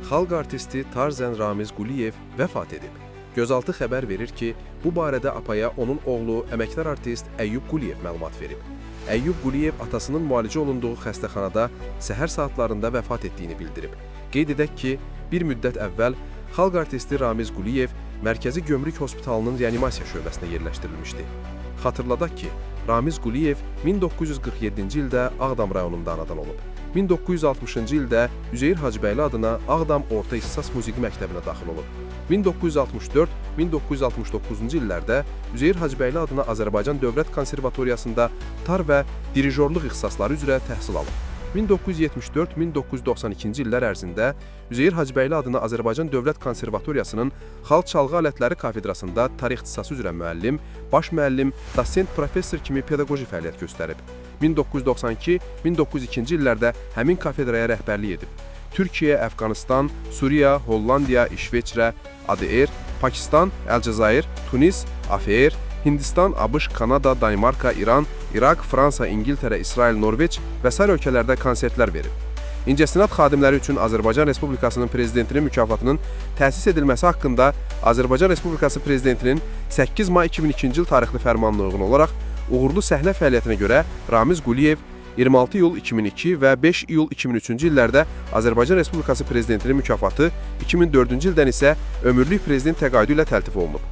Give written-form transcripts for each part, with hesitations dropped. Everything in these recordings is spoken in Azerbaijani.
xalq artisti Tarzən Ramiz Quliyev vəfat edib. Gözaltı xəbər verir ki, bu barədə APAya onun oğlu əməkdar artist Əyyub Quliyev məlumat verib. Əyyub Quliyev atasının müalicə olunduğu xəstəxanada səhər saatlarında vəfat etdiyini bildirib. Qeyd edək ki, bir müddət əvvəl xalq artisti Ramiz Quliyev Mərkəzi Gömrük Hospitalının reanimasiya şöbəsinə yerləşdirilmişdi. Xatırladaq ki, Ramiz Quliyev 1947-ci ildə Ağdam rayonunda anadan olub. 1960-cı ildə Üzeyir Hacıbəyli adına Ağdam Orta İxtisas Musiqi Məktəbinə daxil olub. 1964-1969-cu illərdə Üzeyir Hacıbəyli adına Azərbaycan Dövlət Konservatoriyasında tar və dirijorluq ixtisasları üzrə təhsil alıb. 1974-1992-ci illər ərzində Üzeyir Hacıbəyli adına Azərbaycan Dövlət Konservatoriyasının Xalq Çalğı Alətləri Kafedrasında tarix ixtisası üzrə müəllim, baş müəllim, dosent professor kimi pedaqoji fəaliyyət göstərib. 1992-1902-ci illərdə həmin kafedraya rəhbərlik edib. Türkiyə, Əfqanistan, Suriya, Hollandiya, İşveçrə, ADR, Pakistan, Əlcəzair, Tunis, AFR, Hindistan, ABŞ, Kanada, Danimarka, İran, İraq, Fransa, İngiltərə, İsrail, Norveç və sair ölkələrdə konsertlər verib. İncəsənət xadimləri üçün Azərbaycan Respublikasının Prezidentinin mükafatının təsis edilməsi haqqında Azərbaycan Respublikası Prezidentinin 8 may 2002-ci il tarixli fərmanına uyğun olaraq uğurlu səhnə fəaliyyətinə görə Ramiz Quliyev 26 iyul 2002 və 5 iyul 2003-cü illərdə Azərbaycan Respublikası Prezidentinin mükafatı, 2004-cü ildən isə ömürlük prezident təqaüdü ilə təltif olunub.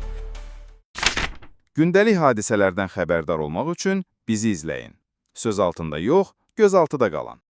Gündəlik hadisələrdən xəbərdar olmaq üçün bizi izləyin. Söz altında yox, göz altıda qalın.